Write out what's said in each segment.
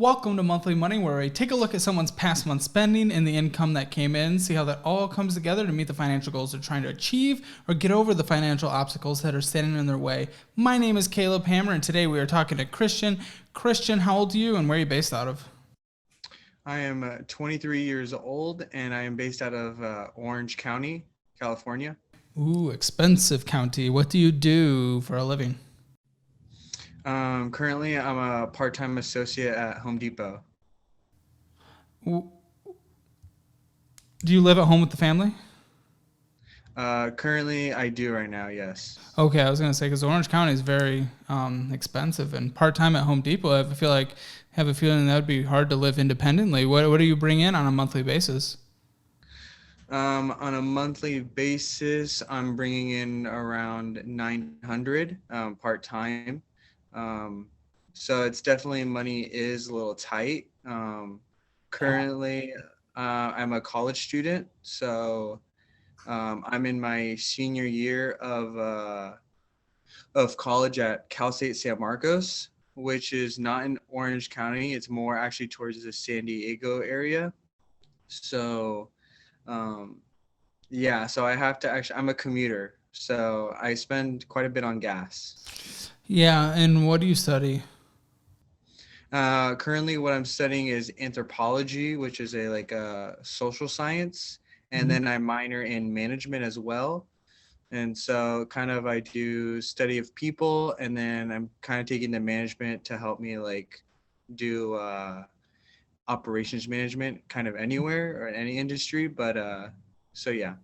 Welcome to Monthly Money, where we take a look at someone's past month spending and the income that came in, see how that all comes together to meet the financial goals they're trying to achieve or get over the financial obstacles that are standing in their way. My name is Caleb Hammer, and today we are talking to Christian. Christian, how old are you and where are you based out of? I am 23 years old and I am based out of Orange County, California. Ooh, expensive county. What do you do for a living? Currently, I'm a part-time associate at Home Depot. Do you live at home with the family? Currently, I do right now, yes. Okay, I was gonna say because Orange County is very expensive, and part time at Home Depot, have a feeling that would be hard to live independently. What do you bring in on a monthly basis? On a monthly basis, I'm bringing in around 900 part-time. Um, so it's definitely money is a little tight. Currently, I'm a college student, so I'm in my senior year of college at Cal State San Marcos, which is not in Orange County. It's more actually towards the San Diego area. So, um, yeah, so I have to actually, I'm a commuter, so I spend quite a bit on gas. Yeah, and what do you study? Currently, what I'm studying is anthropology, which is a social science, and Mhm. then I minor in management as well. And so kind of I do study of people, and then I'm kind of taking the management to help me like do operations management kind of anywhere or in any industry. But so yeah.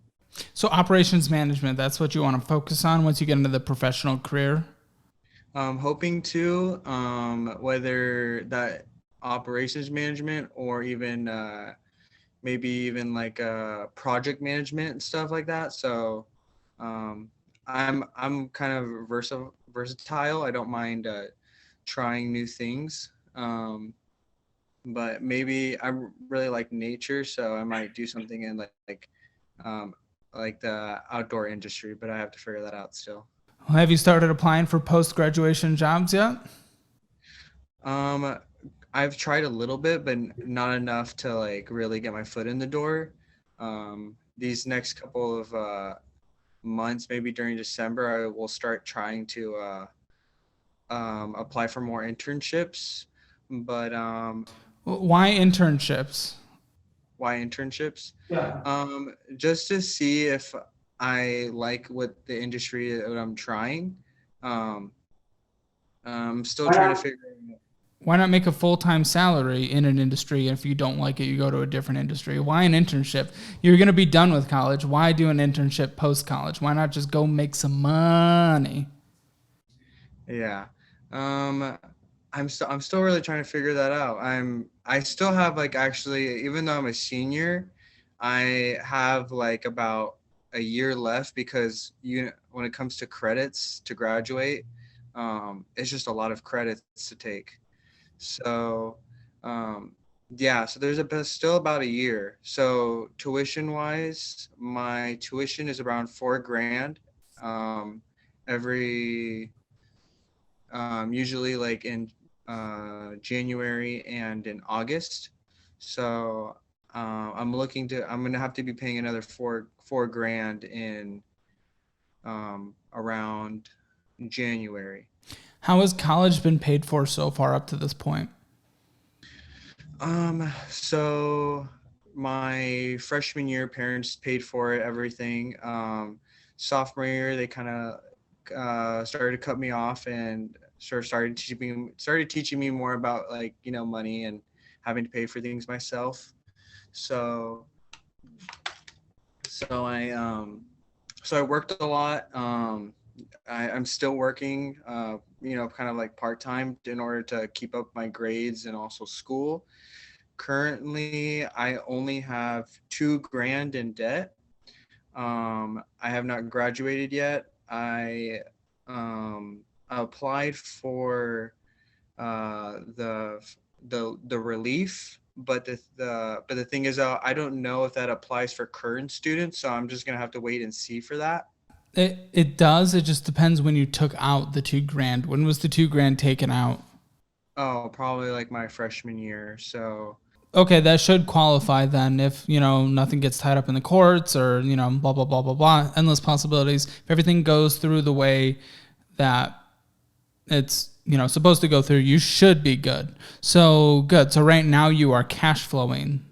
So operations management, that's what you want to focus on once you get into the professional career. Hoping to whether that operations management or even maybe even like project management and stuff like that. So um, I'm kind of versatile. I don't mind trying new things. But maybe I really like nature, so I might do something in um, like the outdoor industry. But I have to figure that out still. Have you started applying for post graduation jobs yet? Um, I've tried a little bit, but not enough to like really get my foot in the door. These next couple of months, maybe during December, I will start trying to apply for more internships. But Why internships? why internships? Yeah. Just to see if I like what the industry that I'm trying. Um, I'm still Why trying to not? figure out. Why not make a full time salary in an industry? If you don't like it, you go to a different industry. Why an internship? You're going to be done with college. Why do an internship post college? Why not just go make some money? Yeah. Um, I'm still really trying to figure that out. I still have like actually, even though I'm a senior, I have like about a year left because you when it comes to credits to graduate, it's just a lot of credits to take. So, um, yeah, so still about a year. So tuition wise, my tuition is around 4 grand, every usually like in January and in August. So I'm gonna have to be paying another four grand in around January. How has college been paid for so far up to this point? So my freshman year, parents paid for it, everything. Sophomore year, they kind of started to cut me off and started teaching me more about like money and having to pay for things myself. So so I so I worked a lot. I'm still working, kind of like part time in order to keep up my grades and also school. Currently, I only have 2 grand in debt. I have not graduated yet. I applied for the relief, but the thing is, I don't know if that applies for current students, so I'm just gonna have to wait and see for that. It does. It just depends when you took out the 2 grand. When was the 2 grand taken out? Oh, probably like my freshman year. So Okay, that should qualify then if, nothing gets tied up in the courts or, blah, blah, blah, blah, blah. Endless possibilities. If everything goes through the way that it's, supposed to go through, you should be good. So good. So right now you are cash flowing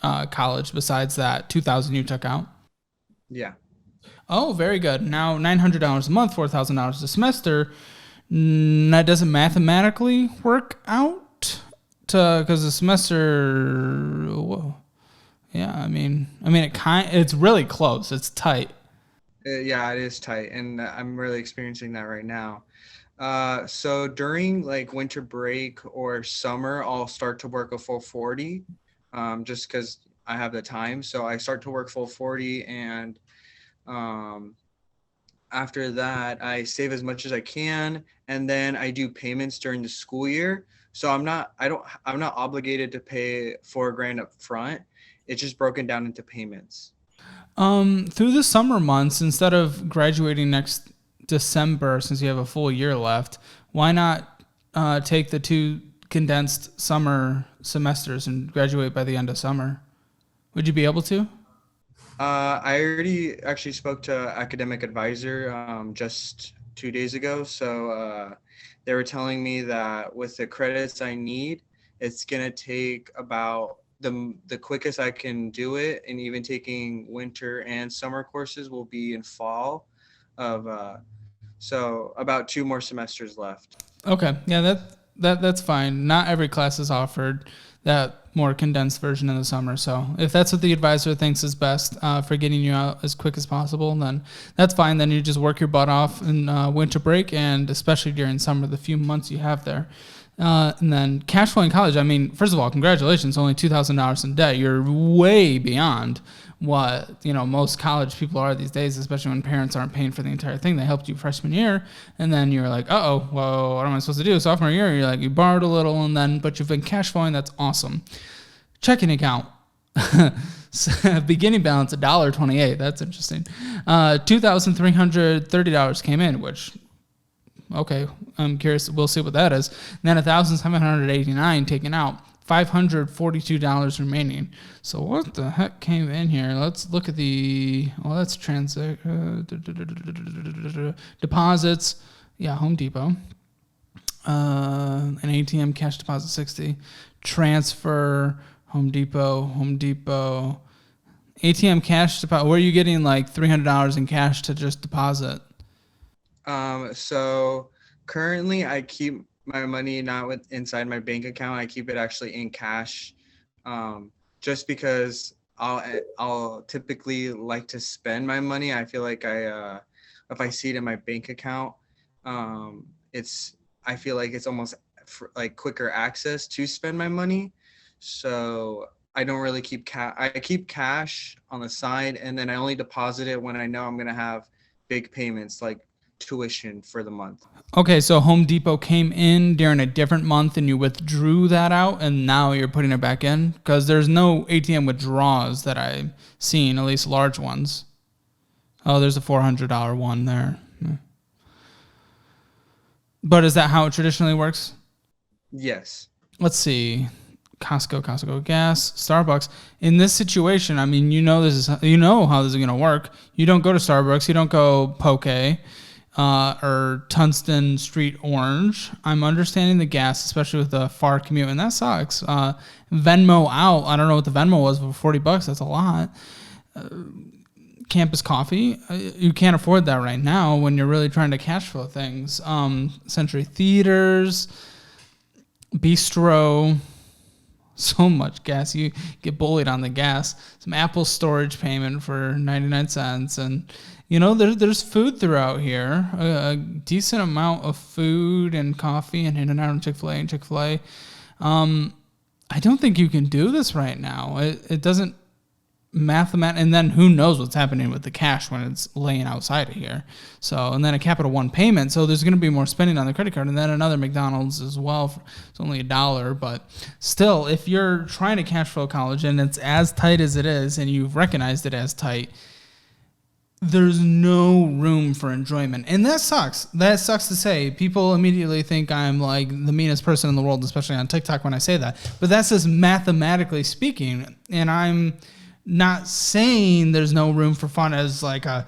college besides that 2000 you took out. yeah. Oh, very good. Now $900 a month, $4,000 a semester. That doesn't mathematically work out to because the semester. Whoa, yeah, it's really close. It's tight. Yeah, it is tight, and I'm really experiencing that right now. So during like winter break or summer, I'll start to work a full 40, just because I have the time. So I start to work full 40, and um, after that, I save as much as I can, and then I do payments during the school year. So I'm not obligated to pay 4 grand up front. It's just broken down into payments. Through the summer months, instead of graduating next December, since you have a full year left, why not take the two condensed summer semesters and graduate by the end of summer? Would you be able to? I already actually spoke to academic advisor just 2 days ago. So they were telling me that with the credits I need, it's gonna take about the quickest I can do it, and even taking winter and summer courses will be in fall of so about 2 more semesters left. Okay, yeah, that's fine. Not every class is offered that more condensed version in the summer. So if that's what the advisor thinks is best for getting you out as quick as possible, then that's fine. Then you just work your butt off in winter break, and especially during summer, the few months you have there. And then cash flowing college. I mean, first of all, congratulations! Only $2,000 in debt. You're way beyond what most college people are these days, especially when parents aren't paying for the entire thing. They helped you freshman year, and then you're like, oh, well, what am I supposed to do? Sophomore year, you're like, you borrowed a little, and then but you've been cash flowing. That's awesome. Checking account. Beginning balance $1.28. That's interesting. $2,330 came in, which okay, I'm curious. We'll see what that is. And then 1,789 taken out. $542 remaining. So what the heck came in here? Let's look at that's deposits. Yeah, Home Depot. An ATM cash deposit 60. Transfer, Home Depot. ATM cash deposit. Where are you getting like $300 in cash to just deposit? So currently I keep my money not with inside my bank account. I keep it actually in cash. Just because I'll typically like to spend my money. I feel like if I see it in my bank account, I feel like it's almost like quicker access to spend my money. So I don't really keep cash. I keep cash on the side, and then I only deposit it when I know I'm gonna have big payments like tuition for the month. Okay, so Home Depot came in during a different month and you withdrew that out and now you're putting it back in? Because there's no ATM withdrawals that I've seen, at least large ones. Oh, there's a $400 one there. But is that how it traditionally works? Yes. Let's see. Costco gas, Starbucks. In this situation, I mean, how this is going to work. You don't go to Starbucks. You don't go Poke. Or Tungsten Street Orange. I'm understanding the gas, especially with the far commute, and that sucks. Venmo out. I don't know what the Venmo was, but $40, that's a lot. Campus coffee. You can't afford that right now when you're really trying to cash flow things. Century Theaters, Bistro. So much gas. You get bullied on the gas. Some Apple storage payment for 99 cents. And, there's food throughout here. A decent amount of food and coffee and In-N-Out and Chick-fil-A. I don't think you can do this right now. It doesn't mathematically. And then who knows what's happening with the cash when it's laying outside of here. So, and then a Capital One payment. So there's going to be more spending on the credit card. And then another McDonald's as well. It's only $1. But still, if you're trying to cash flow college and it's as tight as it is and you've recognized it as tight, there's no room for enjoyment. And that sucks. That sucks to say. People immediately think I'm like the meanest person in the world, especially on TikTok when I say that. But that's just mathematically speaking. And I'm not saying there's no room for fun as like a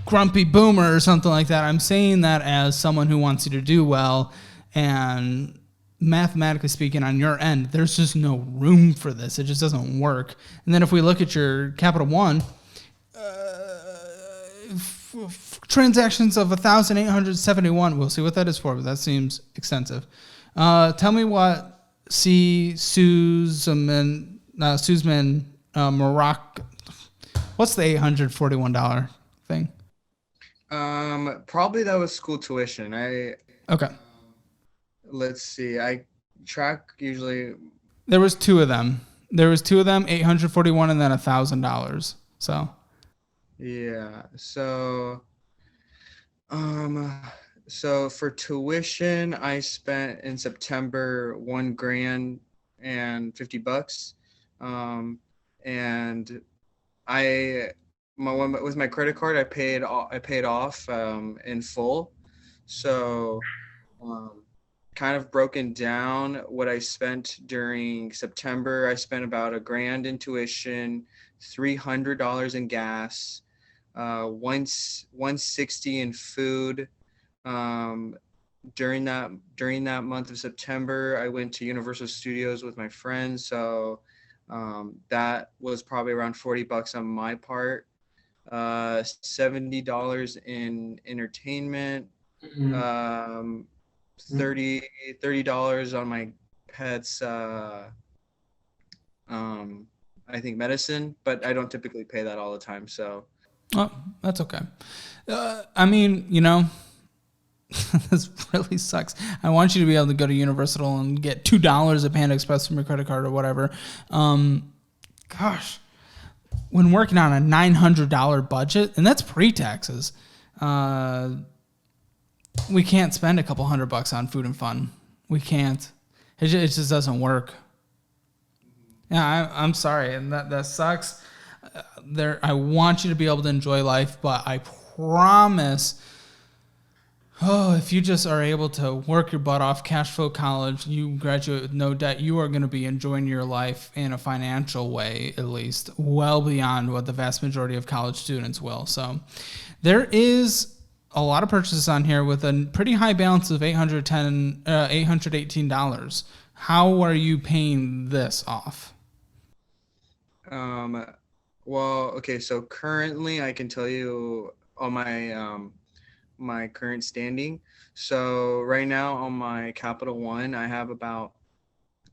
grumpy boomer or something like that. I'm saying that as someone who wants you to do well, and mathematically speaking, on your end, there's just no room for this. It just doesn't work. And then if we look at your Capital One, transactions of 1,871. We'll see what that is for, but that seems extensive. Tell me what Suzeman Morocco. What's the $841 thing? Probably that was school tuition. Okay. Let's see. I track usually. There was two of them. 841 and then $1,000. So. Yeah. So for tuition, I spent in September $1,050. And with my credit card, I paid off in full. So kind of broken down what I spent during September. I spent about $1,000 in tuition, $300 in gas, $160 in food. During that month of September, I went to Universal Studios with my friends, so that was probably around $40 on my part. $70 in entertainment, $30 on my pets. I think medicine, but I don't typically pay that all the time. So, oh, that's okay. I mean, this really sucks. I want you to be able to go to Universal and get $2 at Panda Express from your credit card or whatever. Gosh, when working on a $900 budget, and that's pre-taxes, we can't spend a couple $100 on food and fun. We can't. It just doesn't work. Yeah, I'm sorry, and that sucks. I want you to be able to enjoy life, but I promise, if you just are able to work your butt off, cash flow college, you graduate with no debt, you are going to be enjoying your life in a financial way, at least, well beyond what the vast majority of college students will. So there is a lot of purchases on here with a pretty high balance of $818. How are you paying this off? Well, okay, so currently I can tell you on my current standing. So right now on my Capital One, I have about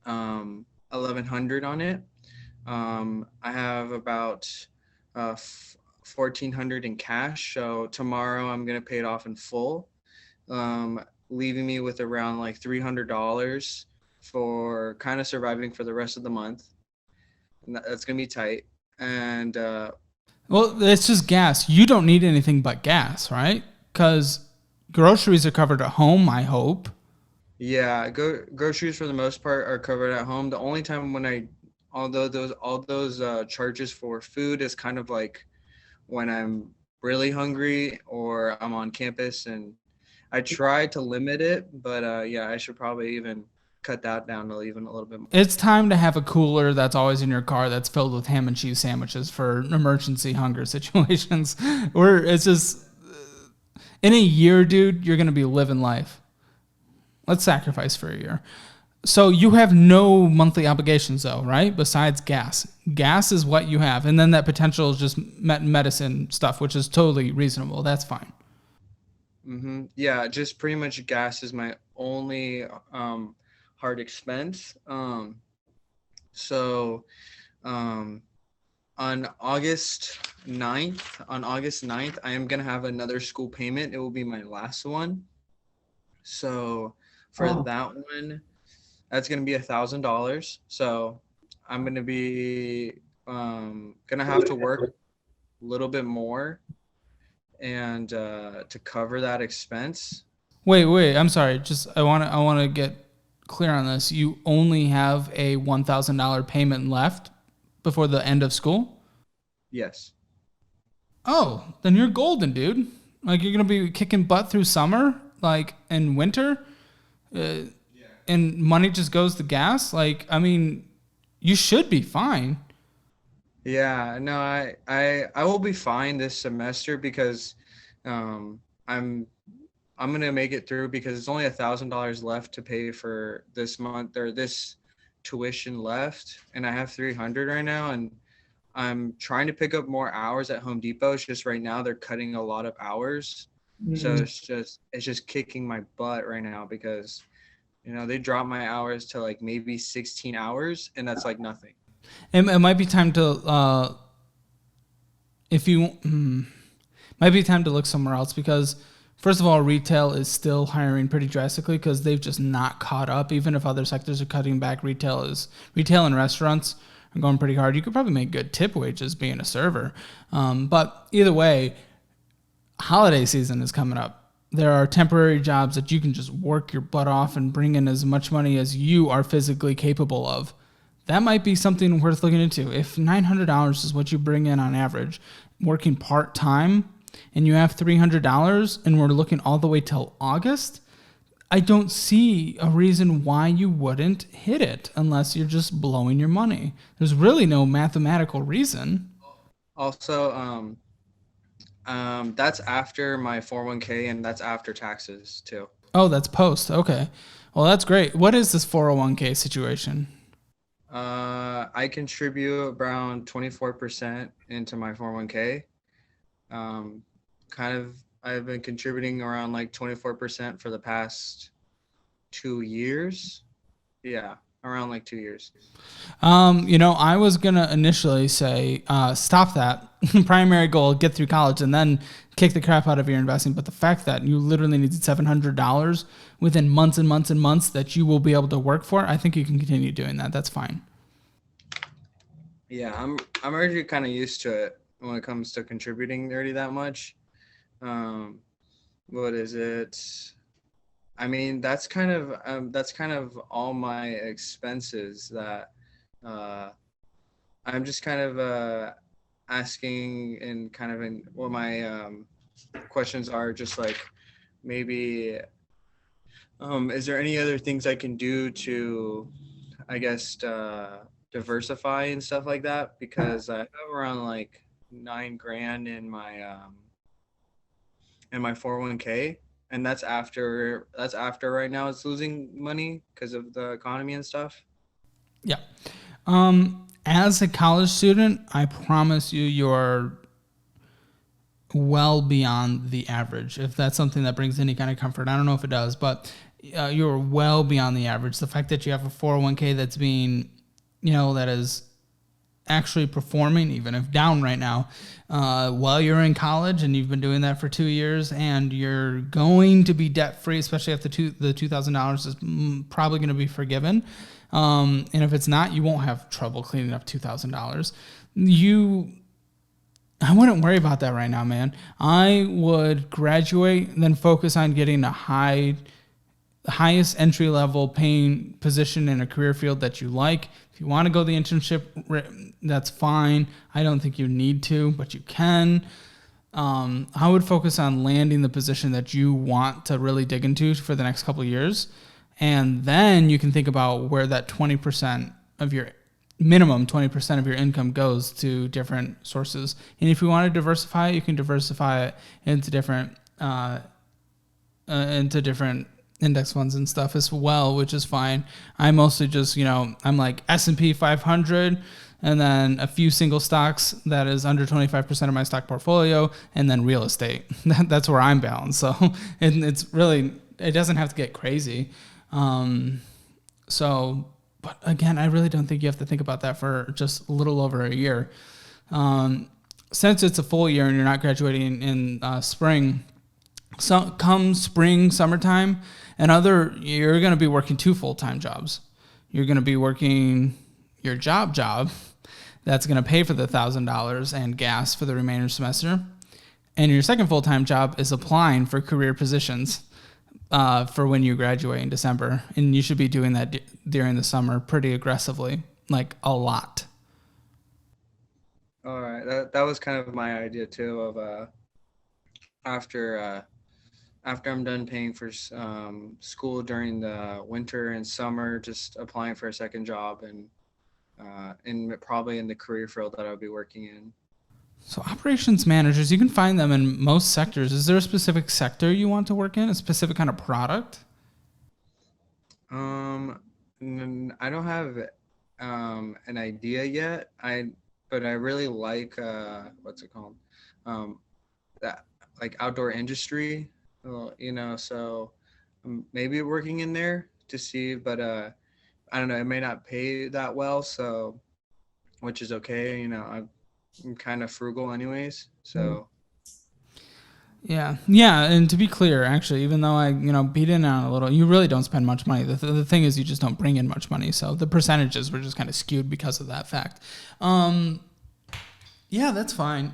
1,100 on it. I have about 1,400 in cash. So tomorrow I'm gonna pay it off in full, leaving me with around like $300 for kind of surviving for the rest of the month. And that's gonna be tight. And well, it's just gas. You don't need anything but gas, right? Because groceries are covered at home, I hope. Yeah, groceries for the most part are covered at home. The only time when all those charges for food is kind of like when I'm really hungry or I'm on campus, and I try to limit it, but yeah, I should probably even cut that down to even a little bit more. It's time to have a cooler that's always in your car that's filled with ham and cheese sandwiches for emergency hunger situations. Or it's just, in a year, dude, you're going to be living life. Let's sacrifice for a year. So you have no monthly obligations though, right? Besides gas. Gas is what you have. And then that potential is just medicine stuff, which is totally reasonable. That's fine. Mm-hmm. Yeah, just pretty much gas is my only hard expense. So on August 9th, I am gonna have another school payment. It will be my last one. So for that one, that's gonna be $1,000. So I'm gonna be gonna have to work a little bit more and to cover that expense. Wait. I'm sorry. I want to get clear on this. You only have a $1,000 payment left before the end of school? Yes. Oh, then you're golden, dude. Like you're gonna be kicking butt through summer, like in winter, uh, and money just goes to gas. Like I mean, you should be fine. Yeah, no, I will be fine this semester because um I'm I'm gonna make it through because it's only $1,000 left to pay for this month or this tuition left, and I have 300 right now, and I'm trying to pick up more hours at Home Depot. It's just right now they're cutting a lot of hours, so it's just kicking my butt right now because they drop my hours to like maybe 16 hours, and that's like nothing. It might be time to if you might be time to look somewhere else because first of all, retail is still hiring pretty drastically because they've just not caught up. Even if other sectors are cutting back, retail and restaurants are going pretty hard. You could probably make good tip wages being a server, but either way, holiday season is coming up. There are temporary jobs that you can just work your butt off and bring in as much money as you are physically capable of. That might be something worth looking into. If $900 is what you bring in on average, working part time, and you have $300, and we're looking all the way till August, I don't see a reason why you wouldn't hit it unless you're just blowing your money. There's really no mathematical reason. Also, that's after my 401k and that's after taxes too. Oh, that's post. Okay. Well, that's great. What is this 401k situation? I contribute around 24% into my 401k. Um, kind of, I've been contributing around like 24% for the past 2 years. Yeah, around like 2 years. I was gonna initially say stop that primary goal, get through college, and then kick the crap out of your investing. But the fact that you literally needed $700 within months and months and months that you will be able to work for, I think you can continue doing that. That's fine. Yeah, I'm already kind of used to it when it comes to contributing already that much. Um, what is it? I mean, that's kind of all my expenses that uh, I'm just kind of asking and kind of in what my questions are just like maybe is there any other things I can do to I guess diversify and stuff like that because I have around like 9 grand in my 401k, and that's after right now it's losing money because of the economy and stuff. Yeah. As a college student, I promise you, you're well beyond the average. If that's something that brings any kind of comfort, I don't know if it does, but you're well beyond the average. The fact that you have a 401k that's being, that is actually performing, even if down right now, while you're in college and you've been doing that for 2 years and you're going to be debt free, especially if the $2,000 is probably going to be forgiven. And if it's not, you won't have trouble cleaning up $2,000. I wouldn't worry about that right now, man. I would graduate and then focus on getting the highest entry level paying position in a career field that you like. If you want to go the internship, that's fine. I don't think you need to, but you can. I would focus on landing the position that you want to really dig into for the next couple of years. And then you can think about where that 20% of your minimum 20% of your income goes to different sources. And if you want to diversify it, you can diversify it into different index funds and stuff as well, which is fine. I mostly just, I'm like S&P 500 and then a few single stocks that is under 25% of my stock portfolio, and then real estate. That's where I'm balanced. So it's really, it doesn't have to get crazy. But again, I really don't think you have to think about that for just a little over a year. Since it's a full year and you're not graduating in spring, so come spring, summertime, you're going to be working 2 full-time jobs. You're going to be working your job that's going to pay for the $1,000 and gas for the remainder semester. And your second full-time job is applying for career positions for when you graduate in December. And you should be doing that during the summer pretty aggressively, like a lot. All right. That was kind of my idea too of after after I'm done paying for school during the winter and summer, just applying for a second job and probably in the career field that I'll be working in. So operations managers, you can find them in most sectors. Is there a specific sector you want to work in? A specific kind of product? Um, I don't have an idea yet. But I really like what's it called? Um, that like outdoor industry. Well, so maybe working in there to see, but I don't know. It may not pay that well, so which is okay. I'm kind of frugal anyways, so Yeah, yeah, and to be clear, actually, even though I, beat in on it a little, you really don't spend much money. The thing is, you just don't bring in much money, so the percentages were just kind of skewed because of that fact. Um, yeah, that's fine.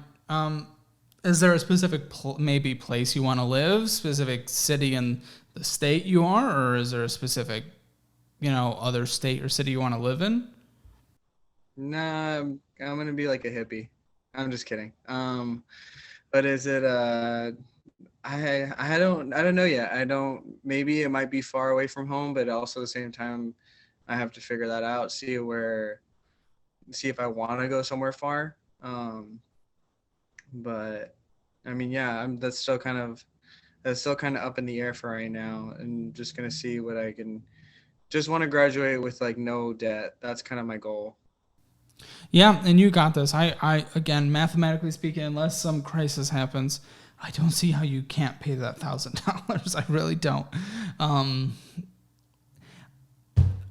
Is there a specific maybe place you want to live, specific city in the state you are, or is there a specific, other state or city you want to live in? nah. I'm gonna be like a hippie. I'm just kidding. But is it I don't know yet. I don't maybe it might be far away from home, but also at the same time I have to figure that out, see if I want to go somewhere far. But I mean, yeah, that's still kind of up in the air for right now, and just gonna see what I can. Just want to graduate with like no debt. That's kind of my goal. Yeah, and you got this. I again, mathematically speaking, unless some crisis happens, I don't see how you can't pay that $1,000. I really don't. Um,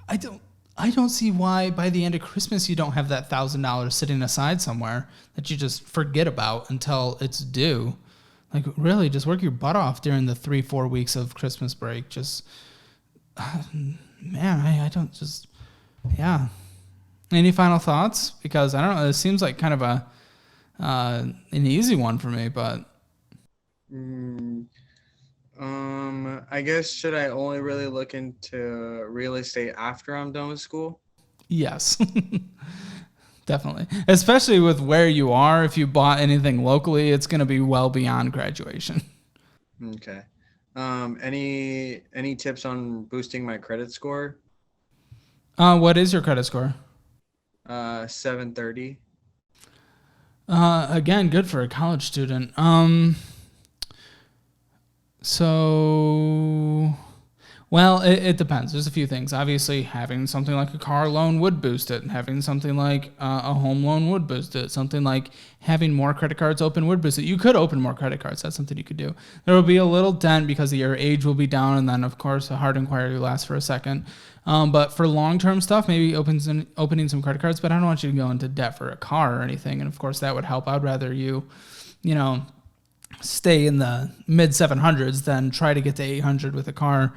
I don't. I don't see why by the end of Christmas you don't have that $1,000 sitting aside somewhere that you just forget about until it's due. Like really, just work your butt off during the 3-4 weeks of Christmas break. Just man, I don't just yeah. Any final thoughts? Because I don't know. It seems like kind of an easy one for me, but Mm, I guess should I only really look into real estate after I'm done with school? yes, definitely. Especially with where you are. If you bought anything locally, it's going to be well beyond graduation. Okay. Any tips on boosting my credit score? What is your credit score? 730. Again, good for a college student. So, well, it depends. There's a few things. Obviously, having something like a car loan would boost it. Having something like a home loan would boost it. Something like having more credit cards open would boost it. You could open more credit cards. That's something you could do. There will be a little dent because your age will be down, and then, of course, a hard inquiry lasts for a second. But for long-term stuff, maybe opening some credit cards. But I don't want you to go into debt for a car or anything. And, of course, that would help. I'd rather you know, stay in the mid 700s than try to get to 800 with a car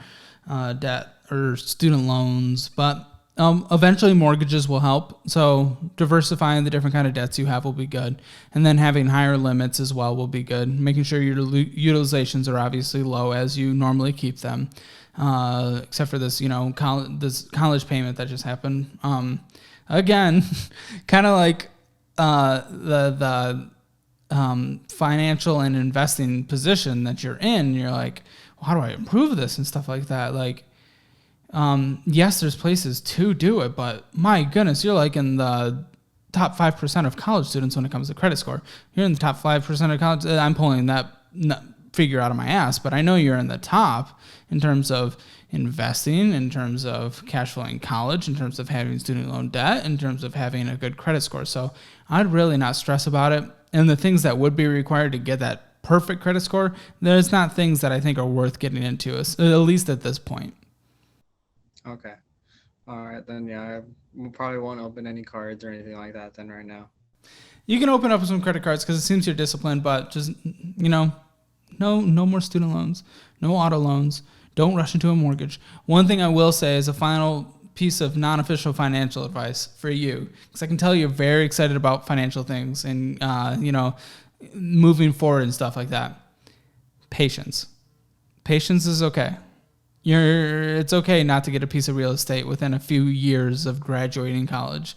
debt or student loans. But eventually mortgages will help. So diversifying the different kind of debts you have will be good. And then having higher limits as well will be good. Making sure your utilizations are obviously low as you normally keep them. Except for this, this college payment that just happened. Again, kind of like the financial and investing position that you're in. You're like, well, how do I improve this and stuff like that? Like, yes, there's places to do it, but my goodness, you're like in the top 5% of college students when it comes to credit score. You're in the top 5% of college. I'm pulling that figure out of my ass, but I know you're in the top in terms of investing, in terms of cash flowing college, in terms of having student loan debt, in terms of having a good credit score. So I'd really not stress about it. And the things that would be required to get that perfect credit score, there's not things that I think are worth getting into, at least at this point. Okay. All right, then yeah, I probably won't open any cards or anything like that then right now. You can open up some credit cards because it seems you're disciplined, but just, no more student loans, no auto loans. Don't rush into a mortgage. One thing I will say is a final piece of non-official financial advice for you, because I can tell you're very excited about financial things and, moving forward and stuff like that. Patience. Patience is okay. It's okay not to get a piece of real estate within a few years of graduating college.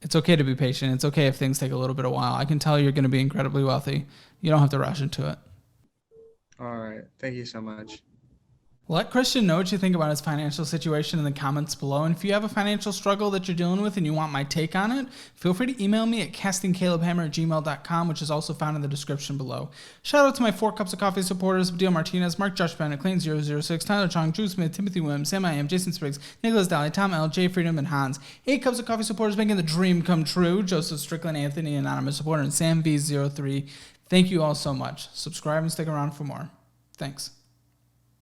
It's okay to be patient. It's okay if things take a little bit of while. I can tell you're going to be incredibly wealthy. You don't have to rush into it. All right. Thank you so much. Let Christian know what you think about his financial situation in the comments below. And if you have a financial struggle that you're dealing with and you want my take on it, feel free to email me at castingcalebhammer@gmail.com, which is also found in the description below. Shout out to my 4 Cups of Coffee supporters: Abdil Martinez, Mark Josh Bennett, Clean006, Tyler Chong, Drew Smith, Timothy Williams, Sam I Am, Jason Spriggs, Nicholas Daly, Tom L, Jay Freedom, and Hans. 8 Cups of Coffee supporters making the dream come true: Joseph Strickland, Anthony, Anonymous Supporter, and Sam V03. Thank you all so much. Subscribe and stick around for more. Thanks.